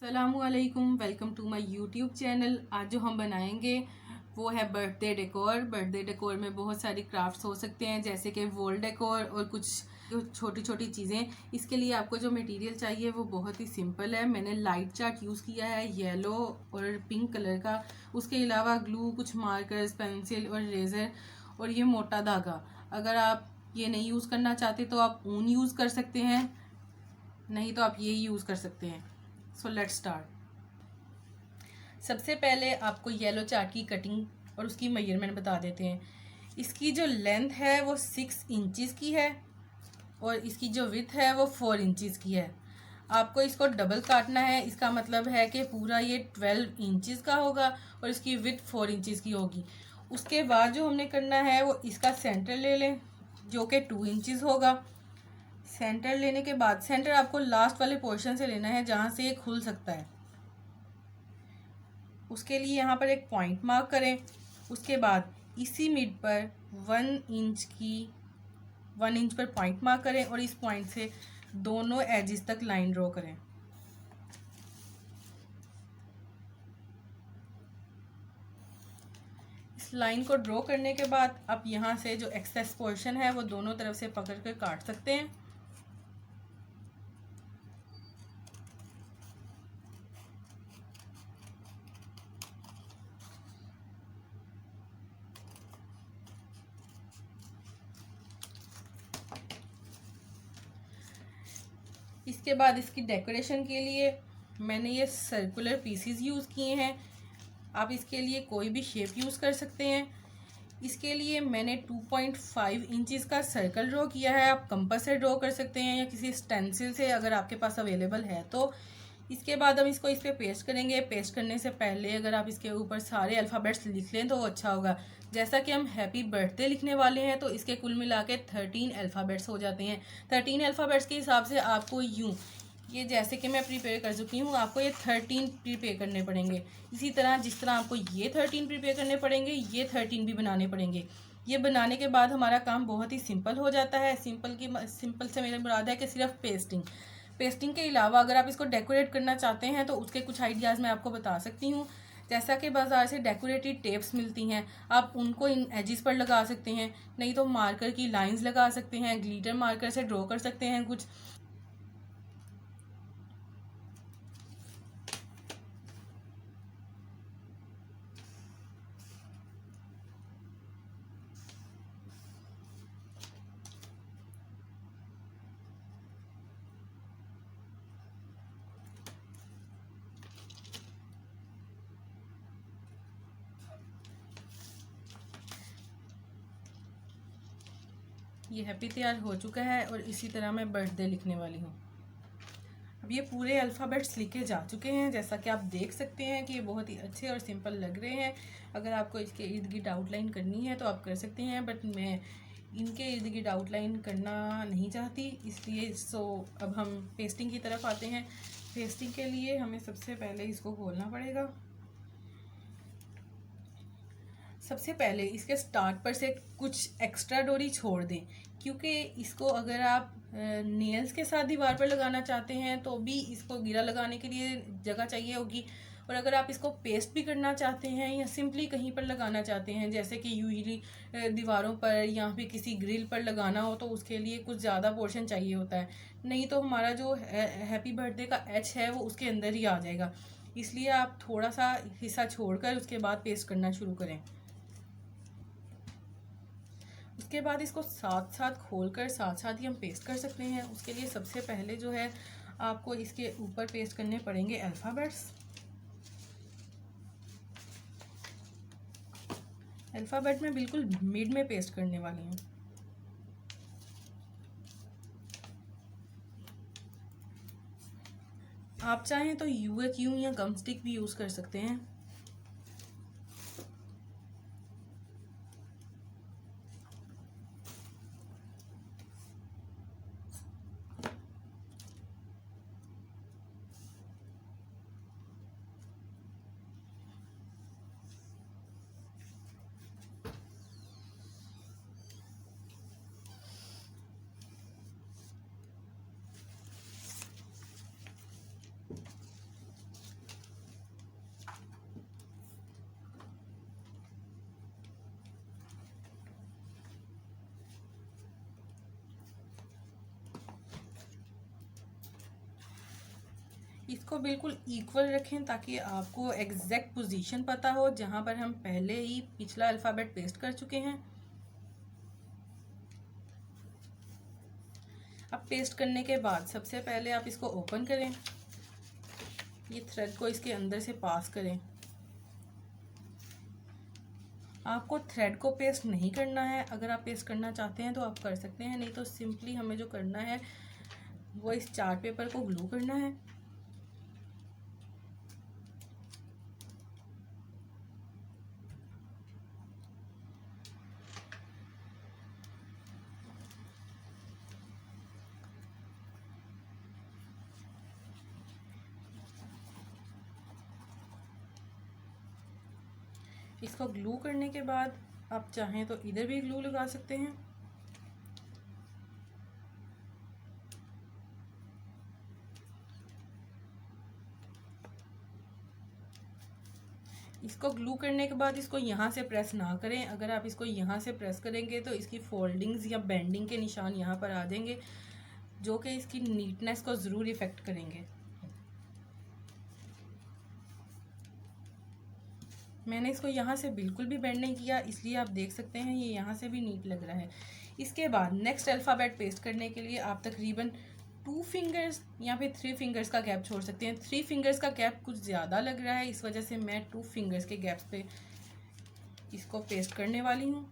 अस्सलामुअलैकुम, welcome to my YouTube channel. आज जो हम बनाएंगे वो है बर्थडे डेकोर। बर्थडे डेकोर में बहुत सारी क्राफ्ट्स हो सकते हैं, जैसे कि वॉल डेकोर और कुछ छोटी छोटी चीज़ें। इसके लिए आपको जो मटेरियल चाहिए वो बहुत ही सिंपल है। मैंने लाइट चार्ट यूज़ किया है येलो और पिंक कलर का। उसके अलावा ग्लू, कुछ मार्कर्स, पेंसिल और इरेज़र और ये मोटा धागा। अगर आप ये नहीं यूज़ करना चाहते तो आप ऊन यूज़ कर सकते हैं, नहीं तो आप ये यूज़ कर सकते हैं। So let's start. सबसे पहले आपको येलो चार्ट की कटिंग और उसकी मेजरमेंट बता देते हैं। इसकी जो लेंथ है वो 6 इंचज़ की है और इसकी जो विड्थ है वो 4 इंचज़ की है। आपको इसको डबल काटना है, इसका मतलब है कि पूरा ये 12 इंचज़ का होगा और इसकी विड्थ 4 इंचज़ की होगी। उसके बाद जो हमने करना है वो इसका सेंटर ले लें जो कि 2 इंचज़ होगा। सेंटर लेने के बाद सेंटर आपको लास्ट वाले पोर्शन से लेना है जहाँ से ये खुल सकता है। उसके लिए यहाँ पर एक पॉइंट मार्क करें। उसके बाद इसी मिड पर 1 इंच पर पॉइंट मार्क करें और इस पॉइंट से दोनों एजेस तक लाइन ड्रॉ करें। इस लाइन को ड्रॉ करने के बाद आप यहाँ से जो एक्सेस पोर्शन है वो दोनों तरफ से पकड़ कर काट सकते हैं। इसके बाद इसकी डेकोरेशन के लिए मैंने ये सर्कुलर पीसीज यूज़ किए हैं। आप इसके लिए कोई भी शेप यूज़ कर सकते हैं। इसके लिए मैंने 2.5 इंचज़ का सर्कल ड्रॉ किया है। आप कंपास से ड्रॉ कर सकते हैं या किसी स्टेंसिल से अगर आपके पास अवेलेबल है तो। इसके बाद हम इसको इस पर पेस्ट करेंगे। पेस्ट करने से पहले अगर आप इसके ऊपर सारे अल्फ़ाबेट्स लिख लें तो वो अच्छा होगा। जैसा कि हम हैप्पी बर्थडे लिखने वाले हैं तो इसके कुल मिला के 13 अल्फ़ाबेट्स हो जाते हैं। 13 अल्फ़ाबेट्स के हिसाब से आपको ये जैसे कि मैं प्रिपेयर कर चुकी हूँ, आपको ये 13 प्रिपेयर करने पड़ेंगे। इसी तरह जिस तरह आपको ये 13 प्रिपेयर करने पड़ेंगे ये 13 भी बनाने पड़ेंगे। ये बनाने के बाद हमारा काम बहुत ही सिंपल हो जाता है। सिंपल से मेरा मुराद है कि सिर्फ पेस्टिंग के अलावा अगर आप इसको डेकोरेट करना चाहते हैं तो उसके कुछ आइडियाज़ मैं आपको बता सकती हूँ। जैसा कि बाज़ार से डेकोरेटिव टेप्स मिलती हैं, आप उनको इन एजिस पर लगा सकते हैं, नहीं तो मार्कर की लाइंस लगा सकते हैं, ग्लिटर मार्कर से ड्रॉ कर सकते हैं कुछ। ये हैप्पी तैयार हो चुका है और इसी तरह मैं बर्थडे लिखने वाली हूँ। अब ये पूरे अल्फ़ाबेट्स लिखे जा चुके हैं, जैसा कि आप देख सकते हैं कि ये बहुत ही अच्छे और सिंपल लग रहे हैं। अगर आपको इसके इर्द गिर्द आउटलाइन करनी है तो आप कर सकते हैं, बट मैं इनके इर्द गिर्द आउटलाइन करना नहीं चाहती, इसलिए अब हम पेस्टिंग की तरफ आते हैं। पेस्टिंग के लिए हमें सबसे पहले इसको खोलना पड़ेगा। सबसे पहले इसके स्टार्ट पर से कुछ एक्स्ट्रा डोरी छोड़ दें, क्योंकि इसको अगर आप नेल्स के साथ दीवार पर लगाना चाहते हैं तो भी इसको गिरा लगाने के लिए जगह चाहिए होगी। और अगर आप इसको पेस्ट भी करना चाहते हैं या सिंपली कहीं पर लगाना चाहते हैं, जैसे कि यूजली दीवारों पर या फिर किसी ग्रिल पर लगाना हो, तो उसके लिए कुछ ज़्यादा पोर्शन चाहिए होता है। नहीं तो हमारा जो हैप्पी बर्थडे का एच है वो उसके अंदर ही आ जाएगा। इसलिए आप थोड़ा सा हिस्सा छोड़कर उसके बाद पेस्ट करना शुरू करें। उसके बाद इसको साथ साथ खोलकर साथ साथ ही हम पेस्ट कर सकते हैं। उसके लिए सबसे पहले जो है आपको इसके ऊपर पेस्ट करने पड़ेंगे अल्फ़ाबेट्स। अल्फ़ाबेट में बिल्कुल मिड में पेस्ट करने वाली हूँ। आप चाहें तो UHU या गम स्टिक भी यूज़ कर सकते हैं। इसको बिल्कुल इक्वल रखें ताकि आपको एग्जैक्ट पोजीशन पता हो जहाँ पर हम पहले ही पिछला अल्फ़ाबेट पेस्ट कर चुके हैं। अब पेस्ट करने के बाद सबसे पहले आप इसको ओपन करें, ये थ्रेड को इसके अंदर से पास करें। आपको थ्रेड को पेस्ट नहीं करना है, अगर आप पेस्ट करना चाहते हैं तो आप कर सकते हैं, नहीं तो सिंपली हमें जो करना है वो इस चार्ट पेपर को ग्लू करना है। इसको ग्लू करने के बाद आप चाहें तो इधर भी ग्लू लगा सकते हैं। इसको ग्लू करने के बाद इसको यहाँ से प्रेस ना करें, अगर आप इसको यहाँ से प्रेस करेंगे तो इसकी फोल्डिंग्स या बेंडिंग के निशान यहाँ पर आ जाएंगे, जो कि इसकी नीटनेस को ज़रूर इफ़ेक्ट करेंगे। मैंने इसको यहाँ से बिल्कुल भी बेंड नहीं किया, इसलिए आप देख सकते हैं ये यहाँ से भी नीट लग रहा है। इसके बाद नेक्स्ट अल्फ़ाबेट पेस्ट करने के लिए आप तकरीबन 2 फिंगर्स या फिर 3 फिंगर्स का गैप छोड़ सकते हैं। 3 फिंगर्स का गैप कुछ ज़्यादा लग रहा है, इस वजह से मैं 2 फिंगर्स के गैप्स पे इसको पेस्ट करने वाली हूँ।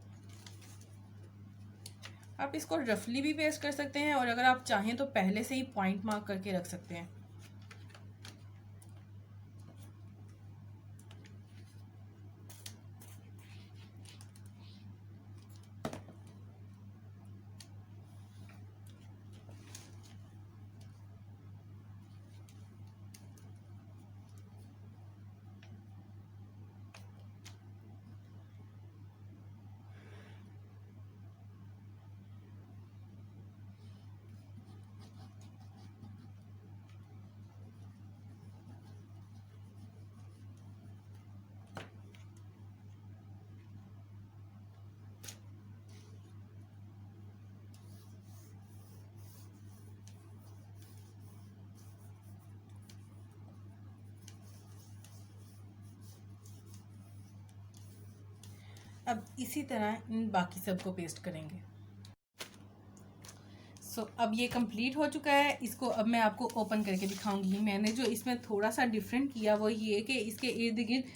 आप इसको रफली भी पेस्ट कर सकते हैं और अगर आप चाहें तो पहले से ही पॉइंट मार्क करके रख सकते हैं। अब इसी तरह इन बाकी सबको पेस्ट करेंगे। अब ये कंप्लीट हो चुका है। इसको अब मैं आपको ओपन करके दिखाऊंगी। मैंने जो इसमें थोड़ा सा डिफरेंट किया वो ये कि इसके इर्द गिर्द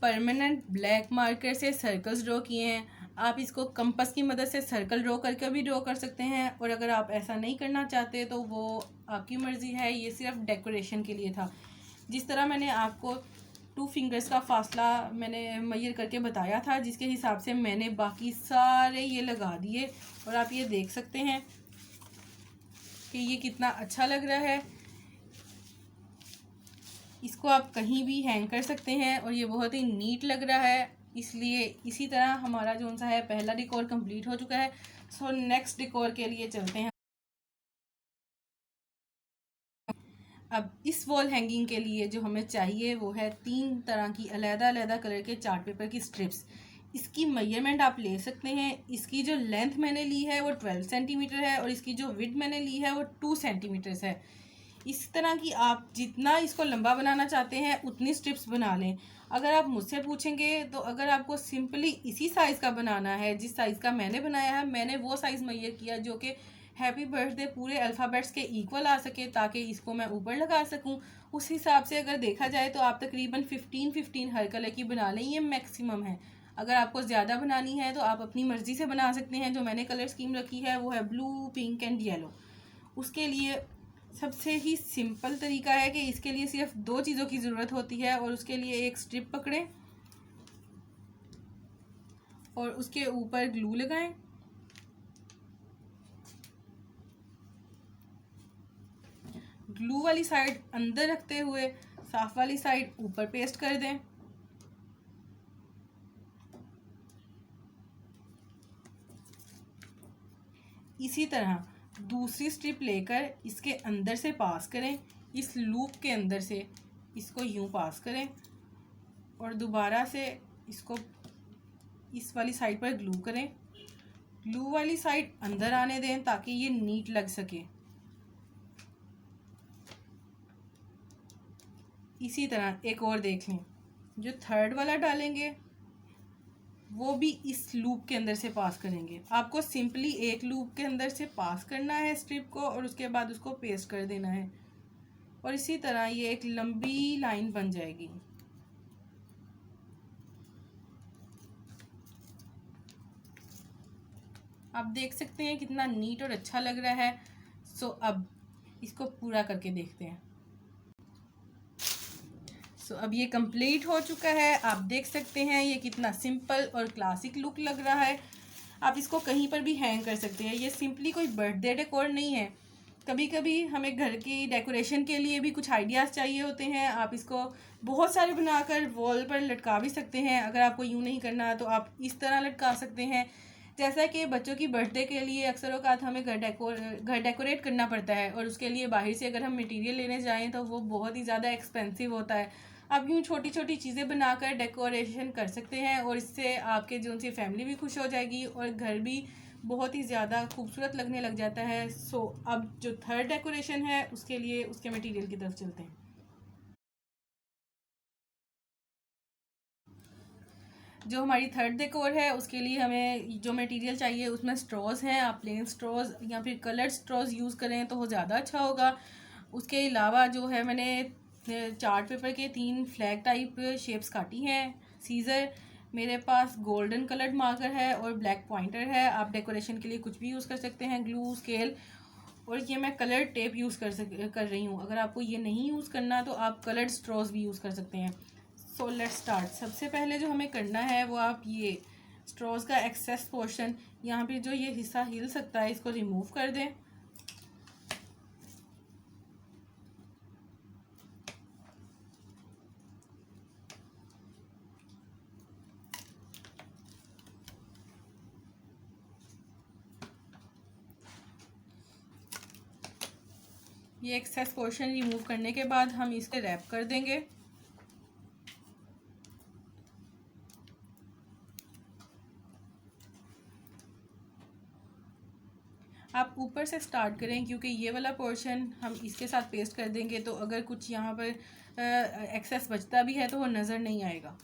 परमानेंट ब्लैक मार्कर से सर्कल्स ड्रॉ किए हैं। आप इसको कंपास की मदद से सर्कल ड्रॉ करके भी ड्रॉ कर सकते हैं, और अगर आप ऐसा नहीं करना चाहते तो वो आपकी मर्ज़ी है। ये सिर्फ डेकोरेशन के लिए था। जिस तरह मैंने आपको 2 फिंगर्स का फासला मैंने मैयर करके बताया था, जिसके हिसाब से मैंने बाकी सारे ये लगा दिए, और आप ये देख सकते हैं कि ये कितना अच्छा लग रहा है। इसको आप कहीं भी हैंग कर सकते हैं और ये बहुत ही नीट लग रहा है। इसलिए इसी तरह हमारा जो सा है पहला डिकोर कंप्लीट हो चुका है। नेक्स्ट डिकोर के लिए चलते हैं। अब इस वॉल हैंगिंग के लिए जो हमें चाहिए वो है 3 तरह की अलग-अलग कलर के चार्ट पेपर की स्ट्रिप्स। इसकी मेजरमेंट आप ले सकते हैं। इसकी जो लेंथ मैंने ली है वो 12 सेंटीमीटर है और इसकी जो विड्थ मैंने ली है वो 2 सेंटीमीटर्स है। इस तरह की आप जितना इसको लंबा बनाना चाहते हैं उतनी स्ट्रिप्स बना लें। अगर आप मुझसे पूछेंगे तो अगर आपको सिंपली इसी साइज़ का बनाना है जिस साइज़ का मैंने बनाया है, मैंने वो साइज़ मेजर किया जो कि हैप्पी बर्थडे पूरे अल्फ़ाबेट्स के इक्वल आ सके, ताकि इसको मैं ऊपर लगा सकूं। उस हिसाब से अगर देखा जाए तो आप तकरीबन 15-15 हर कलर की बना लें, ये मैक्सिमम है। अगर आपको ज़्यादा बनानी है तो आप अपनी मर्ज़ी से बना सकते हैं। जो मैंने कलर स्कीम रखी है वो है ब्लू, पिंक एंड येलो। उसके लिए सबसे ही सिंपल तरीका है कि इसके लिए सिर्फ 2 चीज़ों की ज़रूरत होती है, और उसके लिए एक स्ट्रिप पकड़ें और उसके ऊपर ग्लू लगाएं। ग्लू वाली साइड अंदर रखते हुए साफ वाली साइड ऊपर पेस्ट कर दें। इसी तरह दूसरी स्ट्रिप लेकर इसके अंदर से पास करें, इस लूप के अंदर से इसको यूं पास करें और दोबारा से इसको इस वाली साइड पर ग्लू करें। ग्लू वाली साइड अंदर आने दें ताकि ये नीट लग सके। इसी तरह एक और देख लें, जो थर्ड वाला डालेंगे वो भी इस लूप के अंदर से पास करेंगे। आपको सिंपली एक लूप के अंदर से पास करना है स्ट्रिप को और उसके बाद उसको पेस्ट कर देना है और इसी तरह ये एक लंबी लाइन बन जाएगी। आप देख सकते हैं कितना नीट और अच्छा लग रहा है। सो अब इसको पूरा करके देखते हैं। अब ये कंप्लीट हो चुका है। आप देख सकते हैं ये कितना सिंपल और क्लासिक लुक लग रहा है। आप इसको कहीं पर भी हैंग कर सकते हैं। ये सिंपली कोई बर्थडे डेकोर नहीं है। कभी कभी हमें घर की डेकोरेशन के लिए भी कुछ आइडियाज़ चाहिए होते हैं। आप इसको बहुत सारे बनाकर वॉल पर लटका भी सकते हैं। अगर आपको यूँ नहीं करना तो आप इस तरह लटका सकते हैं। जैसा कि बच्चों की बर्थडे के लिए अक्सर औक़ात हमें घर डेकोरेट करना पड़ता है और उसके लिए बाहर से अगर हम मटेरियल लेने जाएं तो वो बहुत ही ज़्यादा एक्सपेंसिव होता है। आप यूँ छोटी छोटी चीज़ें बनाकर डेकोरेशन कर सकते हैं और इससे आपके जो उनकी फैमिली भी खुश हो जाएगी और घर भी बहुत ही ज़्यादा खूबसूरत लगने लग जाता है। अब जो थर्ड डेकोरेशन है उसके लिए उसके मटेरियल की तरफ चलते हैं। जो हमारी थर्ड डेकोर है उसके लिए हमें जो मटेरियल चाहिए उसमें स्ट्रॉज़ हैं। आप प्लेन स्ट्रॉज़ या फिर कलर्ड स्ट्रॉज़ यूज़ करें तो वो ज़्यादा अच्छा होगा। उसके अलावा जो है मैंने चार्ट पेपर के 3 फ्लैग टाइप शेप्स काटी हैं। सीज़र, मेरे पास गोल्डन कलर्ड मार्कर है और ब्लैक पॉइंटर है। आप डेकोरेशन के लिए कुछ भी यूज़ कर सकते हैं, ग्लू, स्केल, और ये मैं कलर टेप यूज़ कर रही हूँ। अगर आपको ये नहीं यूज़ करना तो आप कलर्ड स्ट्रॉज़ भी यूज़ कर सकते हैं। So let's start. सबसे पहले जो हमें करना है वो आप ये स्ट्रॉज़ का एक्सेस पोर्शन, यहाँ पे जो ये हिस्सा हिल सकता है इसको रिमूव कर दें। ये एक्सेस पोर्शन रिमूव करने के बाद हम इसके रैप कर देंगे। आप ऊपर से स्टार्ट करें क्योंकि ये वाला पोर्शन हम इसके साथ पेस्ट कर देंगे तो अगर कुछ यहाँ पर एक्सेस बचता भी है तो वो नज़र नहीं आएगा।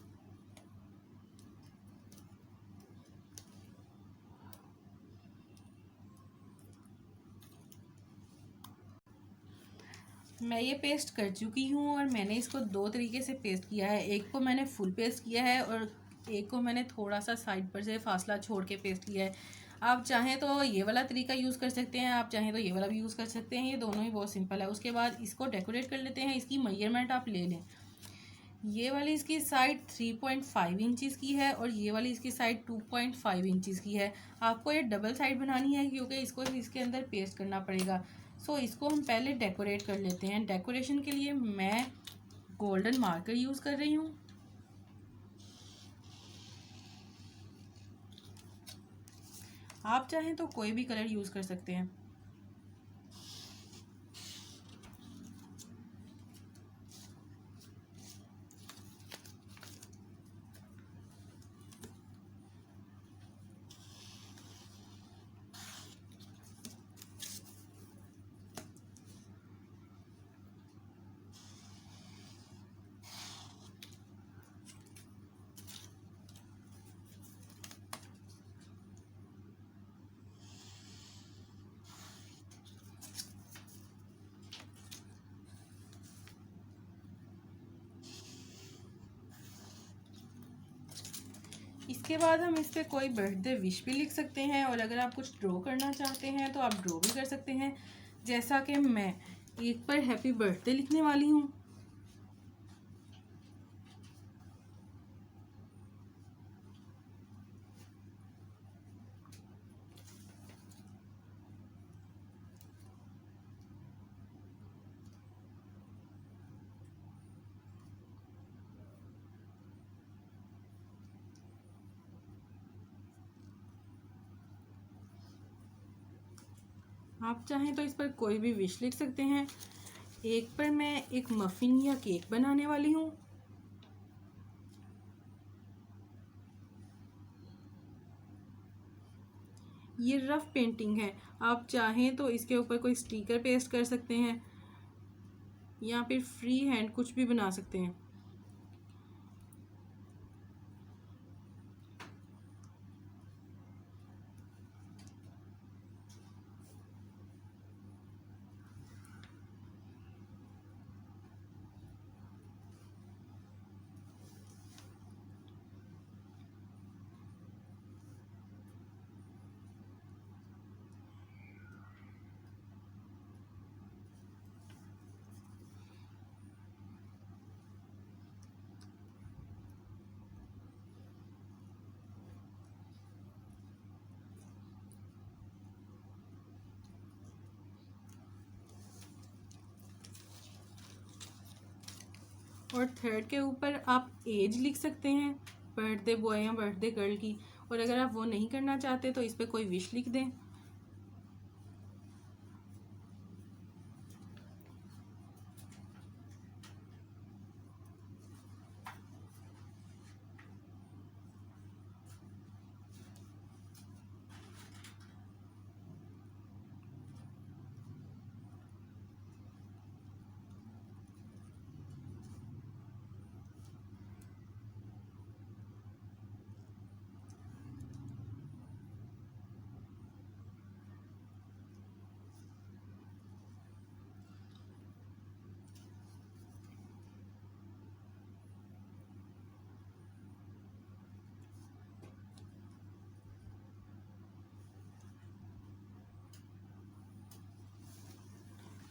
मैं ये पेस्ट कर चुकी हूँ और मैंने इसको 2 तरीके से पेस्ट किया है। एक को मैंने फुल पेस्ट किया है और एक को मैंने थोड़ा सा साइड पर से फासला छोड़ के पेस्ट किया है। आप चाहें तो ये वाला तरीका यूज़ कर सकते हैं, आप चाहें तो ये वाला भी यूज़ कर सकते हैं। ये दोनों ही बहुत सिंपल है। उसके बाद इसको डेकोरेट कर लेते हैं। इसकी मेजरमेंट आप ले लें। ये वाली इसकी साइड 3.5 इंचज़ की है और ये वाली इसकी साइड 2.5 इंचज़ की है। आपको ये डबल साइड बनानी है क्योंकि इसको इसके अंदर पेस्ट करना पड़ेगा। इसको हम पहले डेकोरेट कर लेते हैं। डेकोरेशन के लिए मैं गोल्डन मार्कर यूज़ कर रही हूँ। आप चाहें तो कोई भी कलर यूज़ कर सकते हैं। इसके बाद हम इस पर कोई बर्थडे विश भी लिख सकते हैं और अगर आप कुछ ड्रॉ करना चाहते हैं तो आप ड्रॉ भी कर सकते हैं। जैसा कि मैं एक पर हैप्पी बर्थडे लिखने वाली हूँ। आप चाहें तो इस पर कोई भी विश लिख सकते हैं। एक पर मैं एक मफ़िन या केक बनाने वाली हूँ। ये रफ पेंटिंग है। आप चाहें तो इसके ऊपर कोई स्टिकर पेस्ट कर सकते हैं या फिर फ्री हैंड कुछ भी बना सकते हैं। और थर्ड के ऊपर आप एज लिख सकते हैं, बर्थडे बॉय या बर्थडे गर्ल की। और अगर आप वो नहीं करना चाहते तो इस पर कोई विश लिख दें।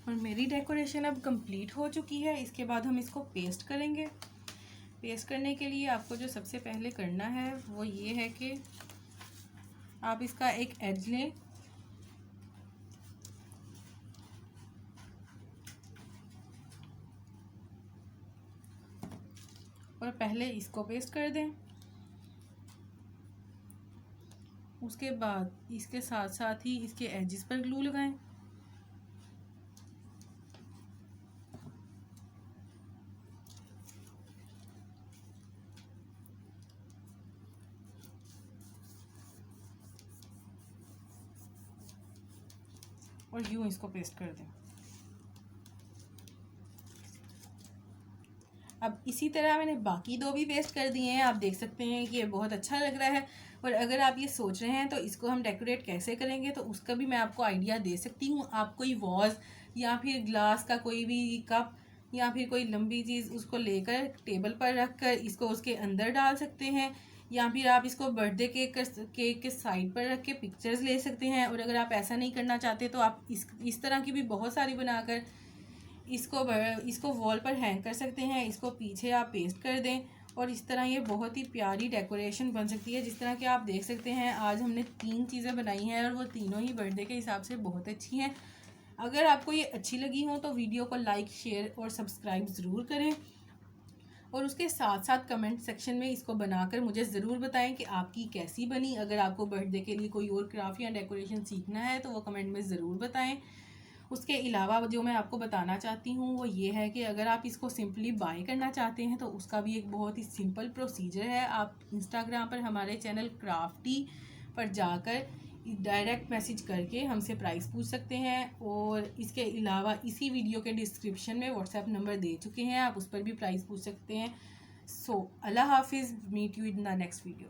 और मेरी डेकोरेशन अब कंप्लीट हो चुकी है। इसके बाद हम इसको पेस्ट करेंगे। पेस्ट करने के लिए आपको जो सबसे पहले करना है वो ये है कि आप इसका एक एज लें और पहले इसको पेस्ट कर दें। उसके बाद इसके साथ साथ ही इसके एजेस पर ग्लू लगाएं। और यूं इसको पेस्ट कर दें। अब इसी तरह मैंने बाकी दो भी पेस्ट कर दिए हैं। आप देख सकते हैं कि ये बहुत अच्छा लग रहा है। और अगर आप ये सोच रहे हैं तो इसको हम डेकोरेट कैसे करेंगे, तो उसका भी मैं आपको आइडिया दे सकती हूँ। आप कोई वॉज या फिर ग्लास का कोई भी कप या फिर कोई लंबी चीज़ उसको लेकर टेबल पर रख कर इसको उसके अंदर डाल सकते हैं, या फिर आप इसको बर्थडे केक के साइड पर रख के पिक्चर्स ले सकते हैं। और अगर आप ऐसा नहीं करना चाहते तो आप इस तरह की भी बहुत सारी बनाकर इसको वॉल पर हैंग कर सकते हैं। इसको पीछे आप पेस्ट कर दें और इस तरह ये बहुत ही प्यारी डेकोरेशन बन सकती है। जिस तरह कि आप देख सकते हैं आज हमने 3 चीज़ें बनाई हैं और वो तीनों ही बर्थडे के हिसाब से बहुत अच्छी हैं। अगर आपको ये अच्छी लगी हो तो वीडियो को लाइक, शेयर और सब्सक्राइब ज़रूर करें। और उसके साथ साथ कमेंट सेक्शन में इसको बनाकर मुझे ज़रूर बताएं कि आपकी कैसी बनी। अगर आपको बर्थडे के लिए कोई और क्राफ्ट या डेकोरेशन सीखना है तो वो कमेंट में ज़रूर बताएं। उसके अलावा जो मैं आपको बताना चाहती हूँ वो ये है कि अगर आप इसको सिंपली बाय करना चाहते हैं तो उसका भी एक बहुत ही सिंपल प्रोसीजर है। आप इंस्टाग्राम पर हमारे चैनल क्राफ्टी पर जाकर डायरेक्ट मैसेज करके हमसे प्राइस पूछ सकते हैं। और इसके अलावा इसी वीडियो के डिस्क्रिप्शन में व्हाट्सएप नंबर दे चुके हैं, आप उस पर भी प्राइस पूछ सकते हैं। सो अल्लाह हाफिज़, meet you in the next video.